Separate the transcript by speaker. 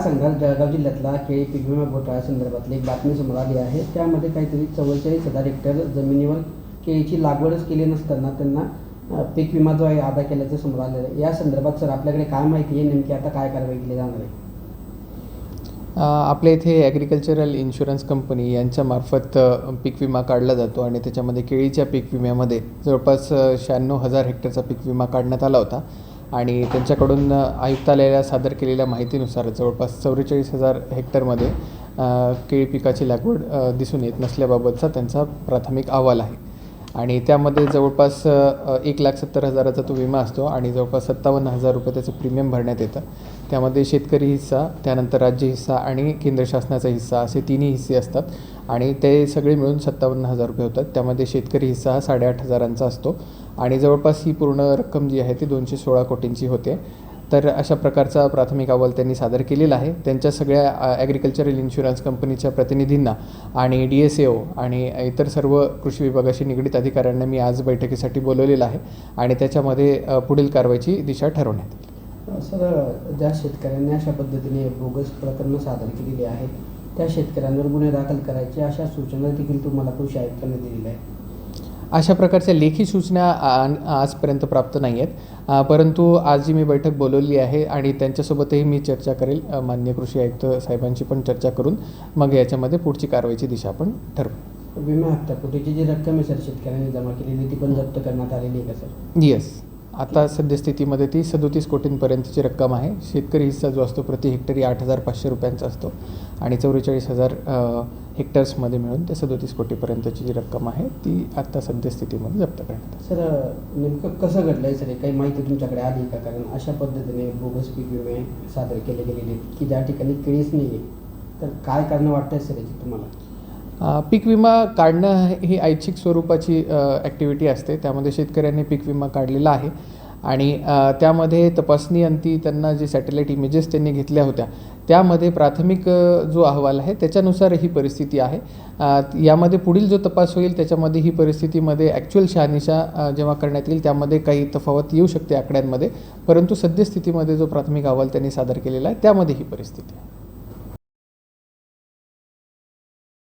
Speaker 1: सांगाल जळगाव जिल्ह्यातला केळी पीक विमा घोटाळा संदर्भातली एक बातमी समोर आली आहे. त्यामध्ये काहीतरी 44,000 हेक्टर जमिनीवर केळीची लागवडच केली नसताना त्यांना पीक विमा जो आहे अदा केल्याचं समोर आलेलं आहे. या संदर्भात सर आपल्याकडे काय माहिती आहे, नेमकी आता काय कारवाई केली जाणार आहे?
Speaker 2: आपल्या इथे ॲग्रिकल्चरल इन्शुरन्स कंपनी यांच्यामार्फत पीक विमा काढला जातो आणि त्याच्यामध्ये केळीच्या पीक विम्यामध्ये जवळपास 96,000 हेक्टरचा पीक विमा काढण्यात आला होता आणि त्यांच्याकडून आयुक्तालयाला सादर केलेल्या माहितीनुसार जवळपास 44,000 हेक्टरमध्ये केळी पिकाची लागवड दिसून येत नसल्याबाबतचा त्यांचा प्राथमिक अहवाल आहे आणि त्यामध्ये जवळपास 1,70,000चा तो विमा असतो आणि जवळपास 57,000 रुपये त्याचं प्रीमियम भरण्यात येतं. त्यामध्ये शेतकरी हिस्सा, त्यानंतर राज्य हिस्सा आणि केंद्र शासनाचा हिस्सा असे तिन्ही हिस्से असतात आणि ते सगळे मिळून 57,000 रुपये होतात. त्यामध्ये शेतकरी हिस्सा हा 8,500चा असतो आणि जवळपास ही पूर्ण रक्कम जी आहे ती 216 कोटींची होते. तर अशा प्रकारचा प्राथमिक अहवाल त्यांनी सादर केलेला आहे. त्यांच्या सगळ्या ॲग्रिकल्चरल इन्शुरन्स कंपनीच्या प्रतिनिधींना आणि DSAO आणि इतर सर्व कृषी विभागाशी निगडीत अधिकाऱ्यांना मी आज बैठकीसाठी बोलवलेलं आहे आणि त्याच्यामध्ये पुढील कारवाईची दिशा ठरवण्यात येईल.
Speaker 1: सर, ज्या शेतकऱ्यांनी अशा पद्धतीने बोगस प्रकरणं सादर केलेली आहेत त्या शेतकऱ्यांवर गुन्हे दाखल करायचे अशा सूचना देखील तुम्हाला कृषी आयुक्तांनी दिलेल्या आहेत.
Speaker 2: अशा प्रकारच्या लेखी सूचना आजपर्यंत प्राप्त नाही आहेत, परंतु आज जी मी बैठक बोलवली आहे आणि त्यांच्यासोबतही मी चर्चा करेल. माननीय कृषी आयुक्त साहेबांची पण चर्चा करून मग याच्यामध्ये पुढची कारवाईची दिशा आपण ठरवू.
Speaker 1: विमा हप्ता कोटीची जी रक्कम आहे सर शेतकऱ्यांनी जमा केलेली ती पण जप्त करण्यात आलेली आहे का सर?
Speaker 2: येस, आता सद्यस्थितीमध्ये ती 37 कोटींपर्यंतची रक्कम आहे. शेतकरी हिस्सा जो असतो प्रति हेक्टरी 8,500 रुपयांचा असतो आणि 44,000 हेक्टर्समध्ये मिळून ते 37 कोटीपर्यंतची जी रक्कम आहे ती आत्ता सद्यस्थितीमध्ये जप्त करण्यात आली.
Speaker 1: सर, नेमकं कसं घडलं आहे सर? काही माहिती तुमच्याकडे आली का? कारण अशा पद्धतीने बोगस पीक विमे सादर केले गेलेले आहेत की ज्या ठिकाणी केळीच नाही आहे, तर काय कारणं वाटतं सर याची तुम्हाला?
Speaker 2: पीक विमा काढणं ही ऐच्छिक स्वरूपाची ॲक्टिव्हिटी असते. त्यामध्ये शेतकऱ्यांनी पीक विमा काढलेला आहे आणि त्यामध्ये तपासणी अंती त्यांना जे सॅटेलाईट इमेजेस त्यांनी घेतल्या होत्या त्यामध्ये प्राथमिक जो अहवाल आहे त्याच्यानुसार ही परिस्थिती आहे. यामध्ये पुढील जो तपास होईल त्याच्यामध्ये ही परिस्थितीमध्ये ॲक्च्युअल शहानिशा जेव्हा करण्यात येईल त्यामध्ये काही तफावत येऊ शकते आकड्यांमध्ये, परंतु सद्यस्थितीमध्ये जो प्राथमिक अहवाल त्यांनी सादर केलेला आहे त्यामध्ये ही परिस्थिती आहे.